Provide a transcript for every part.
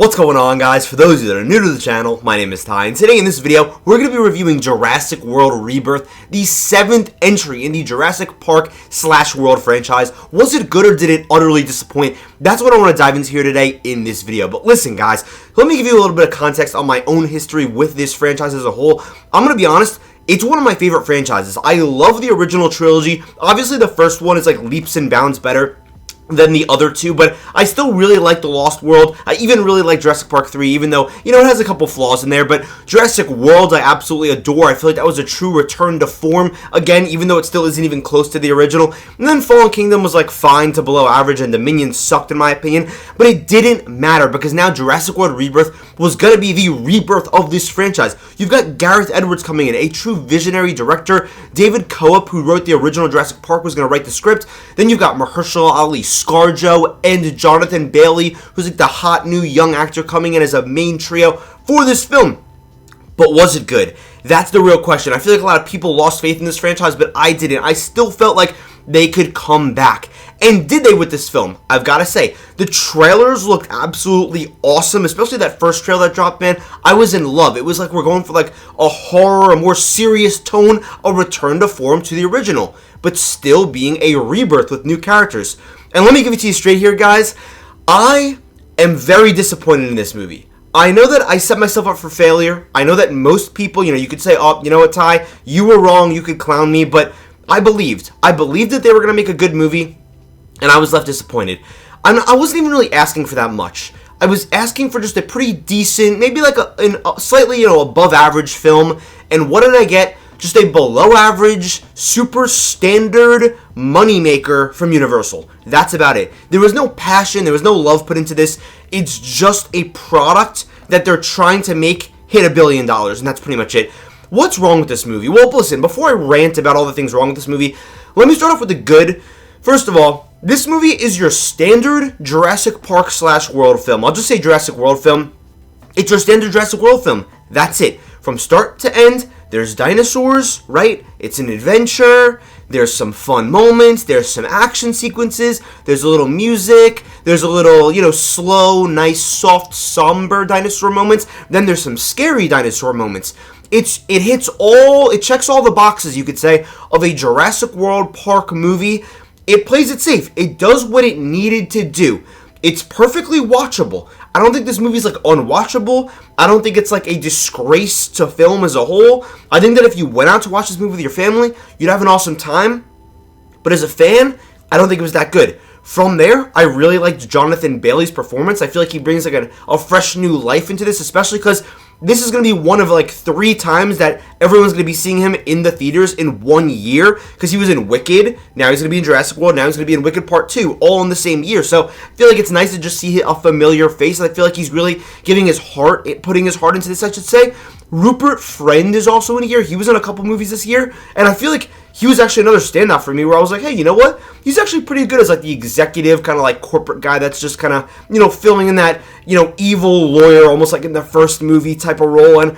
What's going on, guys? For those of you that are new to the channel, my name is Ty, and today in this video, we're going to be reviewing Jurassic World Rebirth, the 7th entry in the Jurassic Park / World franchise. Was it good or did it utterly disappoint? That's what I want to dive into here today in this video. But listen, guys, let me give you a little bit of context on my own history with this franchise as a whole. I'm going to be honest, it's one of my favorite franchises. I love the original trilogy. Obviously, the first one is like leaps and bounds better than the other two, but I still really like The Lost World. I even really like Jurassic Park 3, even though, you know, it has a couple flaws in there, but Jurassic World I absolutely adore. I feel like that was a true return to form, again, even though it still isn't even close to the original. And then Fallen Kingdom was like fine to below average, and Dominion sucked in my opinion, but it didn't matter, because now Jurassic World Rebirth was going to be the rebirth of this franchise. You've got Gareth Edwards coming in, a true visionary director. David Coop, who wrote the original Jurassic Park, was going to write the script. Then you've got Mahershala Ali, ScarJo, and Jonathan Bailey, who's like the hot new young actor coming in as a main trio for this film. But was it good? That's the real question. I feel like a lot of people lost faith in this franchise, but I didn't. I still felt like they could come back. And did they with this film? I've got to say, the trailers looked absolutely awesome, especially that first trailer that dropped, man. I was in love. It was like we're going for like a horror, a more serious tone, a return to form to the original, but still being a rebirth with new characters. And let me give it to you straight here, guys. I am very disappointed in this movie. I know that I set myself up for failure. I know that most people, you could say, oh, you know what, Ty, you were wrong, you could clown me, but I believed. I believed that they were going to make a good movie, and I was left disappointed. I wasn't even really asking for that much. I was asking for just a pretty decent, maybe like a slightly, above average film, and what did I get? Just a below average, super standard moneymaker from Universal. That's about it. There was no passion, there was no love put into this. It's just a product that they're trying to make hit $1 billion, and that's pretty much it. What's wrong with this movie? Well, listen, before I rant about all the things wrong with this movie, let me start off with the good. First of all, this movie is your standard Jurassic Park / World film. I'll just say Jurassic World film. It's your standard Jurassic World film. That's it. From start to end, there's dinosaurs, right? It's an adventure. There's some fun moments. There's some action sequences. There's a little music. There's a little, slow, nice, soft, somber dinosaur moments. Then there's some scary dinosaur moments. It checks all the boxes, you could say, of a Jurassic World Park movie. It plays it safe. It does what it needed to do. It's perfectly watchable. I don't think this movie's like unwatchable. I don't think it's like a disgrace to film as a whole. I think that if you went out to watch this movie with your family, you'd have an awesome time. But as a fan, I don't think it was that good. From there, I really liked Jonathan Bailey's performance. I feel like he brings like a fresh new life into this, especially because this is going to be one of like 3 times that everyone's going to be seeing him in the theaters in 1 year, because he was in Wicked, now he's going to be in Jurassic World, now he's going to be in Wicked Part 2, all in the same year. So I feel like it's nice to just see a familiar face. I feel like he's really putting his heart into this, I should say. Rupert Friend is also in here. He was in a couple movies this year, and I feel like he was actually another standout for me where I was like, hey, you know what? He's actually pretty good as like the executive kind of like corporate guy that's just kind of, filling in that, evil lawyer, almost like in the first movie type of role. And,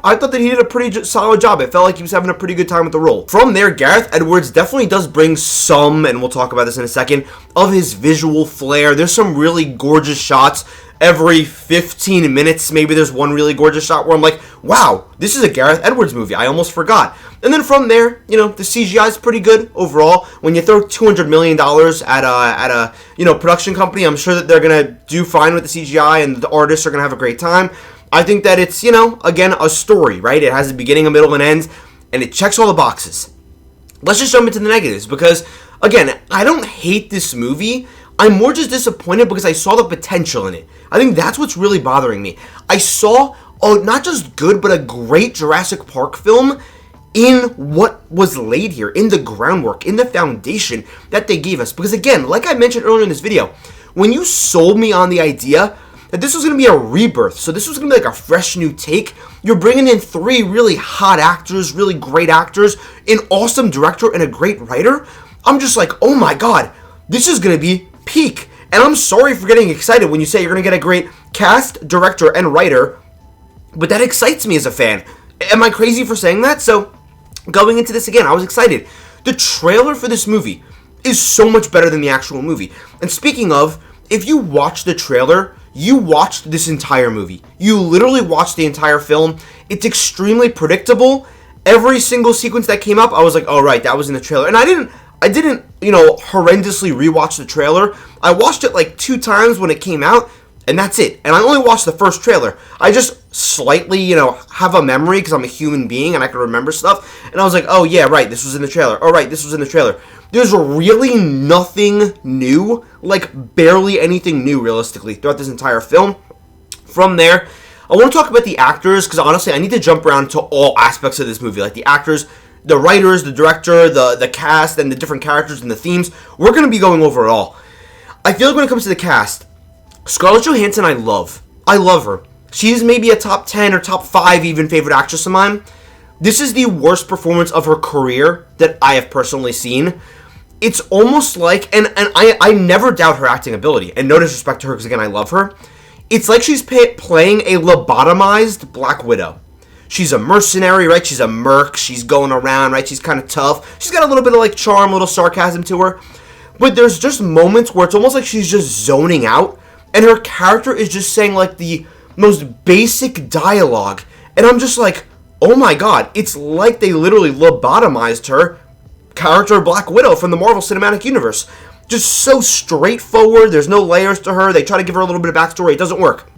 I thought that he did a pretty solid job. It felt like he was having a pretty good time with the role. From there, Gareth Edwards definitely does bring some, and we'll talk about this in a second, of his visual flair. There's some really gorgeous shots. Every 15 minutes, maybe there's one really gorgeous shot where I'm like, wow, this is a Gareth Edwards movie. I almost forgot. And then from there, the CGI is pretty good overall. When you throw $200 million at a production company, I'm sure that they're going to do fine with the CGI and the artists are going to have a great time. I think that it's, again, a story, right? It has a beginning, a middle, and end, and it checks all the boxes. Let's just jump into the negatives because, again, I don't hate this movie. I'm more just disappointed because I saw the potential in it. I think that's what's really bothering me. I saw, not just good, but a great Jurassic Park film in what was laid here, in the groundwork, in the foundation that they gave us. Because again, like I mentioned earlier in this video, when you sold me on the idea that this was going to be a rebirth, so this was going to be like a fresh new take, you're bringing in 3 really hot actors, really great actors, an awesome director, and a great writer, I'm just like, oh my god, this is going to be peak. And I'm sorry for getting excited when you say you're going to get a great cast, director, and writer, but that excites me as a fan. Am I crazy for saying that? So, going into this again, I was excited. The trailer for this movie is so much better than the actual movie. And speaking of, if you watch the trailer, you watched this entire movie. You literally watched the entire film. It's extremely predictable. Every single sequence that came up, I was like, oh, right, that was in the trailer. And I didn't, horrendously rewatch the trailer. I watched it like 2 times when it came out, and that's it. And I only watched the first trailer. I just slightly, have a memory because I'm a human being and I can remember stuff. And I was like, oh, yeah, right, this was in the trailer. Oh, right, this was in the trailer. There's really nothing new, like barely anything new, realistically, throughout this entire film. From there, I want to talk about the actors, because honestly, I need to jump around to all aspects of this movie. Like the actors, the writers, the director, the cast, and the different characters and the themes. We're going to be going over it all. I feel like when it comes to the cast, Scarlett Johansson I love. I love her. She's maybe a top 10 or top 5 even favorite actress of mine. This is the worst performance of her career that I have personally seen. It's almost like, and I never doubt her acting ability, and no disrespect to her, because again, I love her. It's like she's playing a lobotomized Black Widow. She's a mercenary, right? She's a merc. She's going around, right? She's kind of tough. She's got a little bit of like charm, a little sarcasm to her. But there's just moments where it's almost like she's just zoning out, and her character is just saying like the most basic dialogue. And I'm just like, oh my god, it's like they literally lobotomized her character Black Widow from the Marvel Cinematic Universe. Just so straightforward. There's no layers to her. They try to give her a little bit of backstory. It doesn't work.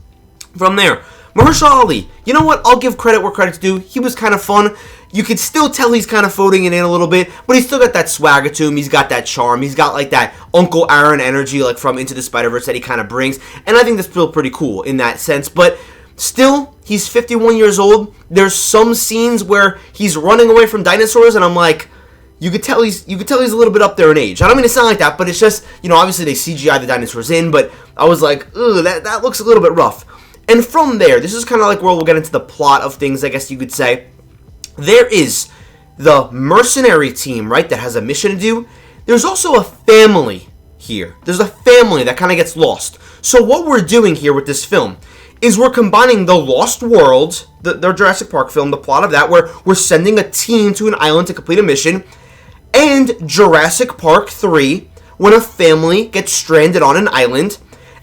From there, Mahershala Ali. You know what? I'll give credit where credit's due. He was kind of fun. You could still tell he's kind of phoning it in a little bit, but he's still got that swagger to him. He's got that charm. He's got like that Uncle Aaron energy, like from Into the Spider-Verse that he kind of brings. And I think that's still pretty cool in that sense. But still, he's 51 years old. There's some scenes where he's running away from dinosaurs, and I'm like, you could tell he's a little bit up there in age. I don't mean to sound like that, but it's just, obviously they CGI the dinosaurs in, but I was like, ugh, that looks a little bit rough. And from there, this is kind of like where we'll get into the plot of things, I guess you could say. There is the mercenary team, right, that has a mission to do. There's also a family here. There's a family that kind of gets lost. So what we're doing here with this film is we're combining the Lost World, the Jurassic Park film, the plot of that, where we're sending a team to an island to complete a mission, and Jurassic Park 3, when a family gets stranded on an island,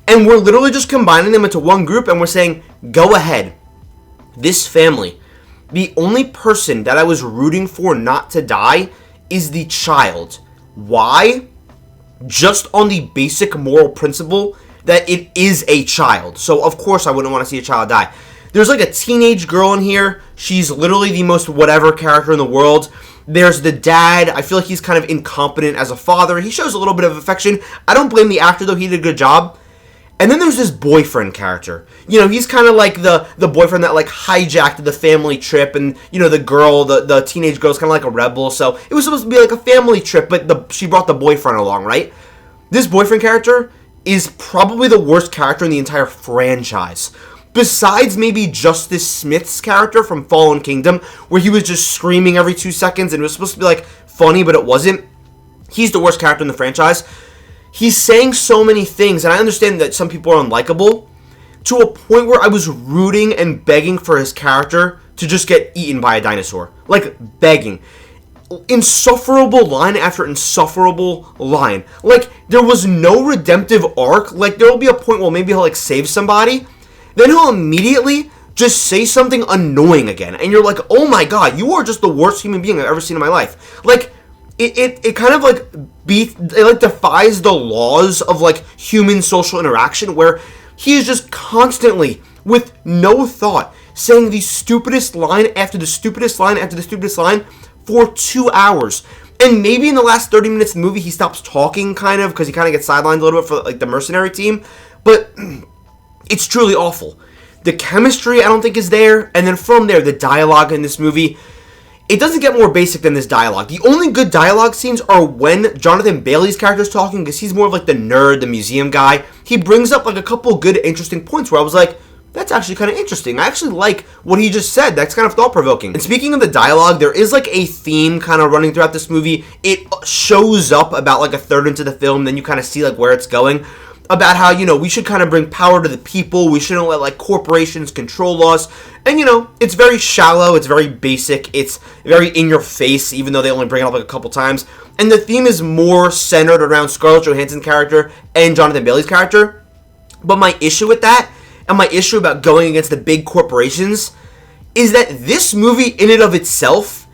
and we're literally just combining them into one group, and we're saying, go ahead. This family, the only person that I was rooting for not to die is the child. Why? Just on the basic moral principle that it is a child. So, of course, I wouldn't want to see a child die. There's like a teenage girl in here. She's literally the most whatever character in the world. There's the dad. I feel like he's kind of incompetent as a father. He shows a little bit of affection. I don't blame the actor, though. He did a good job. And then there's this boyfriend character. He's kind of like the boyfriend that like hijacked the family trip. And, the girl, the teenage girl's kind of like a rebel. So it was supposed to be like a family trip, but she brought the boyfriend along, right? This boyfriend character is probably the worst character in the entire franchise. Besides maybe Justice Smith's character from Fallen Kingdom, where he was just screaming every 2 seconds and it was supposed to be like funny, but it wasn't. He's the worst character in the franchise. He's saying so many things, and I understand that some people are unlikable, to a point where I was rooting and begging for his character to just get eaten by a dinosaur. Like, begging. Insufferable line after insufferable line. Like, there was no redemptive arc. Like, there will be a point where maybe he'll like save somebody, then he'll immediately just say something annoying again. And you're like, oh my god, you are just the worst human being I've ever seen in my life. Like, it kind of like it like defies the laws of like human social interaction, where he is just constantly, with no thought, saying the stupidest line after the stupidest line after the stupidest line for 2 hours. And maybe in the last 30 minutes of the movie he stops talking, kind of, because he kind of gets sidelined a little bit for like the mercenary team. But it's truly awful. The chemistry, I don't think, is there. And then from there, the dialogue in this movie, it doesn't get more basic than this dialogue. The only good dialogue scenes are when Jonathan Bailey's character is talking, because he's more of like the nerd, the museum guy. He brings up like a couple good, interesting points where I was like, that's actually kind of interesting. I actually like what he just said. That's kind of thought-provoking. And speaking of the dialogue, there is like a theme kind of running throughout this movie. It shows up about like a third into the film, then you kind of see like where it's going. About how, we should kind of bring power to the people. We shouldn't let, like, corporations control us. And, it's very shallow. It's very basic. It's very in your face, even though they only bring it up, like, a couple times. And the theme is more centered around Scarlett Johansson's character and Jonathan Bailey's character. But my issue with that, and my issue about going against the big corporations, is that this movie in and of itself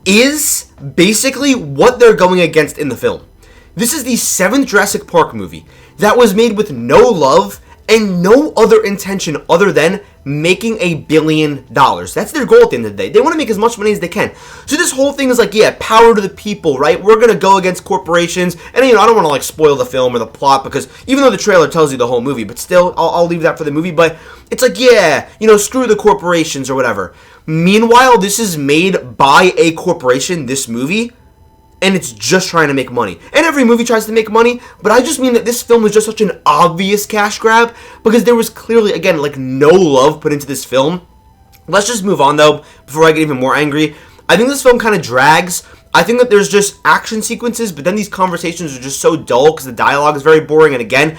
is basically what they're going against in the film. This is the 7th Jurassic Park movie that was made with no love and no other intention other than making $1 billion. That's their goal at the end of the day. They want to make as much money as they can. So this whole thing is like, yeah, power to the people, right? We're going to go against corporations. And, you know, I don't want to, like, spoil the film or the plot because even though the trailer tells you the whole movie, but still, I'll leave that for the movie. But it's like, yeah, you know, screw the corporations or whatever. Meanwhile, this is made by a corporation, this movie, and it's just trying to make money. And every movie tries to make money, but I just mean that this film was just such an obvious cash grab because there was clearly, again, like no love put into this film. Let's just move on, though, before I get even more angry. I think this film kind of drags. I think that there's just action sequences, but then these conversations are just so dull because the dialogue is very boring, and again,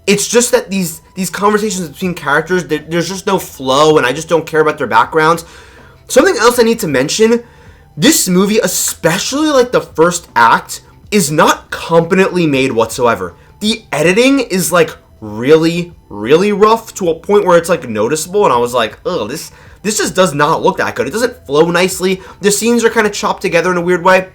it's just that these conversations between characters, there's just no flow, and I just don't care about their backgrounds. Something else I need to mention, this movie, especially like the first act, is not competently made whatsoever. The editing is like really, really rough to a point where it's like noticeable, and I was like, ugh, this just does not look that good. It doesn't flow nicely. The scenes are kind of chopped together in a weird way.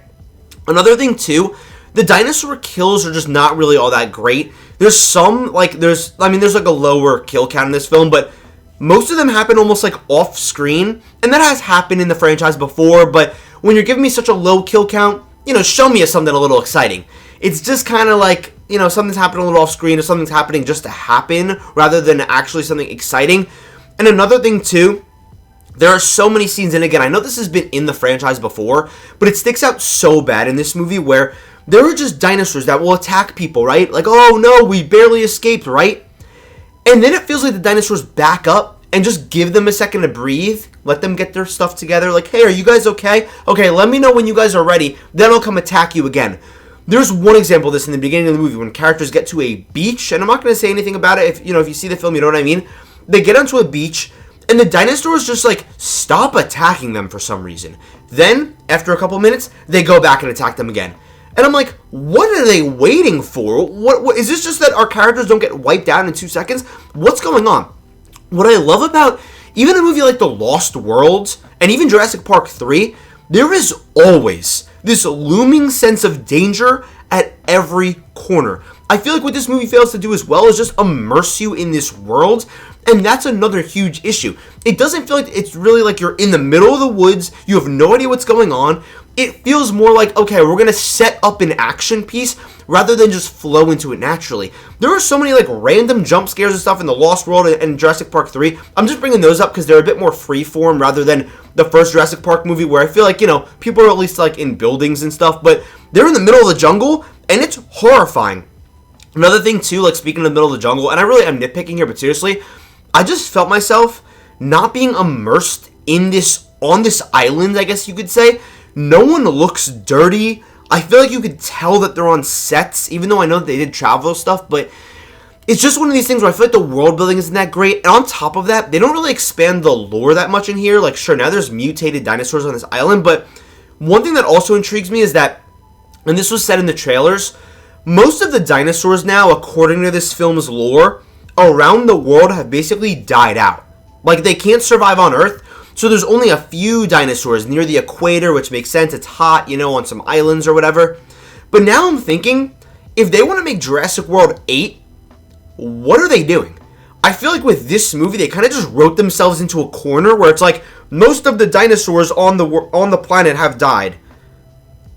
Another thing too, the dinosaur kills are just not really all that great. There's some, like, there's like a lower kill count in this film, but most of them happen almost like off screen, and that has happened in the franchise before, but when you're giving me such a low kill count, you know, show me something a little exciting. It's just kind of like, you know, something's happening a little off screen or something's happening just to happen rather than actually something exciting. And another thing too, there are so many scenes, and again, I know this has been in the franchise before, but it sticks out so bad in this movie where there are just dinosaurs that will attack people, right? Like, oh no, we barely escaped, right? And then it feels like the dinosaurs back up and just give them a second to breathe. Let them get their stuff together. Like, hey, are you guys okay? Okay, let me know when you guys are ready. Then I'll come attack you again. There's one example of this in the beginning of the movie when characters get to a beach, and I'm not going to say anything about it. If you see the film, you know what I mean. They get onto a beach, and the dinosaurs just like stop attacking them for some reason. Then, after a couple minutes, they go back and attack them again. And I'm like, what are they waiting for? What is this just that our characters don't get wiped out in 2 seconds? What's going on? What I love about even a movie like The Lost World and even Jurassic Park 3, there is always this looming sense of danger at every corner. I feel like what this movie fails to do as well is just immerse you in this world, and that's another huge issue. It doesn't feel like it's really like you're in the middle of the woods, you have no idea what's going on. It feels more like, okay, we're going to set up an action piece rather than just flow into it naturally. There are so many like random jump scares and stuff in The Lost World and Jurassic Park 3. I'm just bringing those up because they're a bit more freeform rather than the first Jurassic Park movie where I feel like, you know, people are at least like in buildings and stuff, but they're in the middle of the jungle and it's horrifying. Another thing too, like speaking of the middle of the jungle, and I really am nitpicking here, but seriously, I just felt myself not being immersed in this, on this island, I guess you could say. No one looks dirty. I feel like you could tell that they're on sets, even though I know that they did travel stuff, but it's just one of these things where I feel like the world building isn't that great, and on top of that, they don't really expand the lore that much in here. Like, sure, now there's mutated dinosaurs on this island, but one thing that also intrigues me is that, and this was said in the trailers, most of the dinosaurs now, according to this film's lore, around the world have basically died out. Like, they can't survive on Earth. So there's only a few dinosaurs near the equator, which makes sense. It's hot, you know, on some islands or whatever. But now I'm thinking, if they want to make Jurassic World 8, what are they doing? I feel like with this movie, they kind of just wrote themselves into a corner where it's like, most of the dinosaurs on the planet have died.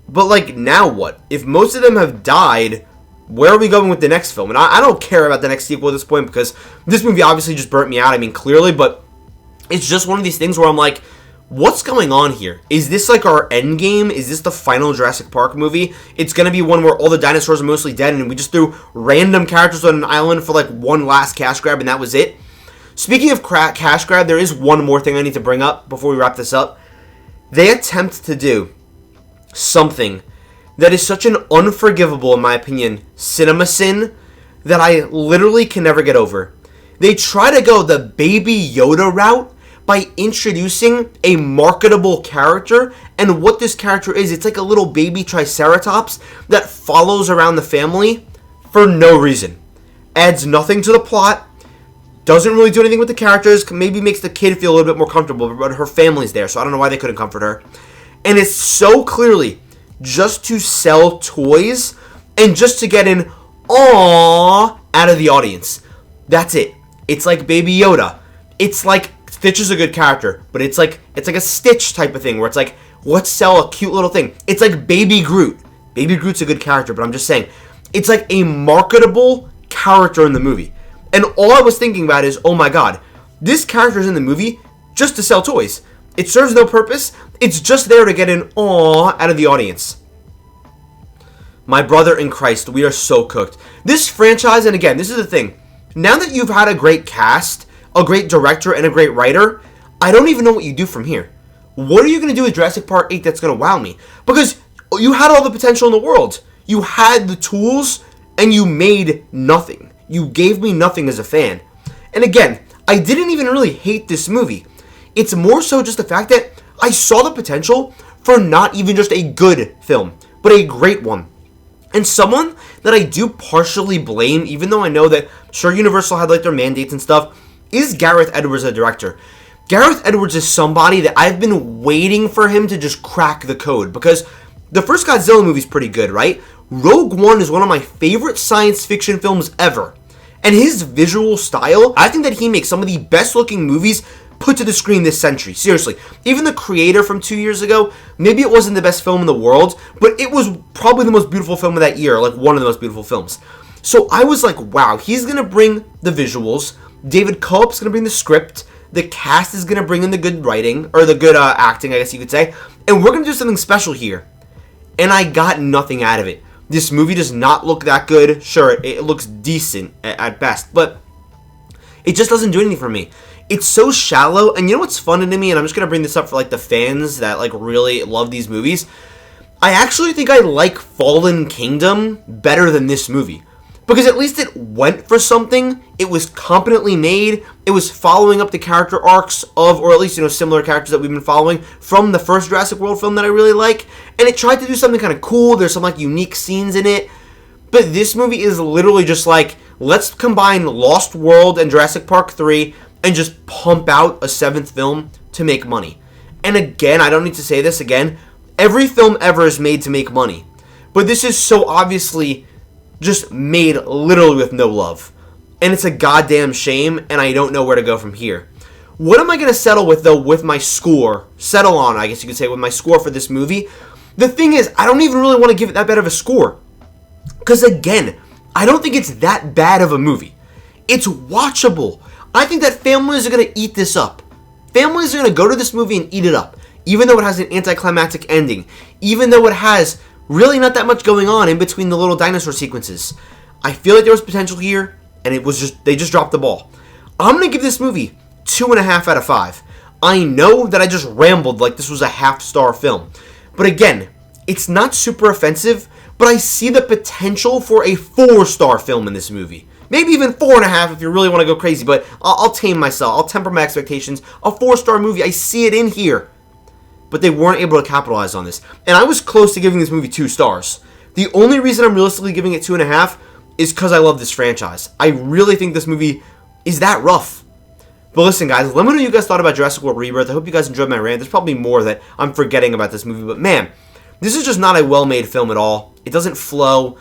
But like, now what? If most of them have died, where are we going with the next film? And I don't care about the next sequel at this point because this movie obviously just burnt me out. I mean, clearly, but it's just one of these things where I'm like, what's going on here? Is this like our end game? Is this the final Jurassic Park movie? It's going to be one where all the dinosaurs are mostly dead and we just threw random characters on an island for like one last cash grab and that was it? Speaking of cash grab, there is one more thing I need to bring up before we wrap this up. They attempt to do something that is such an unforgivable, in my opinion, cinema sin that I literally can never get over. They try to go the Baby Yoda route by introducing a marketable character, and what this character is, it's like a little baby Triceratops that follows around the family for no reason. Adds nothing to the plot, Doesn't really do anything with the characters. Maybe makes the kid feel a little bit more comfortable, but her family's there, so I don't know why they couldn't comfort her. And it's so clearly just to sell toys and just to get an aww out of the audience. That's it. It's like Baby Yoda. It's like Stitch is a good character, but it's like a Stitch type of thing where it's like, let's sell a cute little thing. It's like Baby Groot. Baby Groot's a good character, but I'm just saying, it's like a marketable character in the movie. And all I was thinking about is, oh my god, this character's in the movie just to sell toys. It serves no purpose. It's just there to get an aw out of the audience. My brother in Christ, we are so cooked. This franchise, and again, this is the thing. Now that you've had a great cast, a great director, and a great writer, I don't even know what you do from here. What are you going to do with Jurassic Park 8 that's going to wow me? Because you had all the potential in the world. You had the tools, and you made nothing. You gave me nothing as a fan. And again, I didn't even really hate this movie. It's more so just the fact that I saw the potential for not even just a good film, but a great one. And someone that I do partially blame, even though I know that, sure, Universal had like their mandates and stuff, is Gareth Edwards, the director. Gareth Edwards is somebody that I've been waiting for him to just crack the code, because the first Godzilla movie is pretty good, right? Rogue One is one of my favorite science fiction films ever. And his visual style, I think that he makes some of the best looking movies put to the screen this century. Seriously. Even The Creator from 2 years ago, maybe it wasn't the best film in the world, but it was probably the most beautiful film of that year, like one of the most beautiful films. So I was like, wow, he's going to bring the visuals, David Culp's going to bring the script, the cast is going to bring in the good writing, or the good acting, I guess you could say, and we're going to do something special here. And I got nothing out of it. This movie does not look that good. Sure, it looks decent at best, but it just doesn't do anything for me. It's so shallow, and you know what's funny to me, and I'm just going to bring this up for like the fans that like really love these movies. I actually think I like Fallen Kingdom better than this movie. Because at least it went for something, it was competently made, it was following up the character arcs of, or at least, similar characters that we've been following from the first Jurassic World film that I really like, and it tried to do something kind of cool, there's some like unique scenes in it, but this movie is literally just like, let's combine Lost World and Jurassic Park 3 and just pump out a 7th film to make money. And again, I don't need to say this again, every film ever is made to make money, but this is so obviously just made literally with no love. And it's a goddamn shame, and I don't know where to go from here. What am I going to settle with, though, with my score? Settle on, I guess you could say, with my score for this movie. The thing is, I don't even really want to give it that bad of a score. Because, again, I don't think it's that bad of a movie. It's watchable. I think that families are going to eat this up. Families are going to go to this movie and eat it up. Even though it has an anticlimactic ending. Even though it has really not that much going on in between the little dinosaur sequences. I feel like there was potential here, and they just dropped the ball. I'm going to give this movie 2.5 out of 5. I know that I just rambled like this was a half-star film. But again, it's not super offensive, but I see the potential for a 4-star film in this movie. Maybe even 4.5 if you really want to go crazy, but I'll tame myself. I'll temper my expectations. A 4-star movie, I see it in here. But they weren't able to capitalize on this. And I was close to giving this movie 2 stars. The only reason I'm realistically giving it 2.5 is because I love this franchise. I really think this movie is that rough. But listen, guys, let me know what you guys thought about Jurassic World Rebirth. I hope you guys enjoyed my rant. There's probably more that I'm forgetting about this movie. But man, this is just not a well-made film at all. It doesn't flow.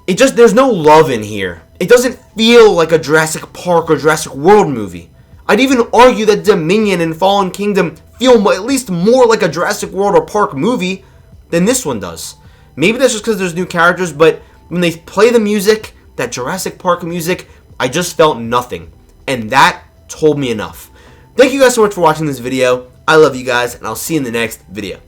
There's no love in here. It doesn't feel like a Jurassic Park or Jurassic World movie. I'd even argue that Dominion and Fallen Kingdom feel at least more like a Jurassic World or Park movie than this one does. Maybe that's just because there's new characters, but when they play the music, that Jurassic Park music, I just felt nothing. And that told me enough. Thank you guys so much for watching this video. I love you guys, and I'll see you in the next video.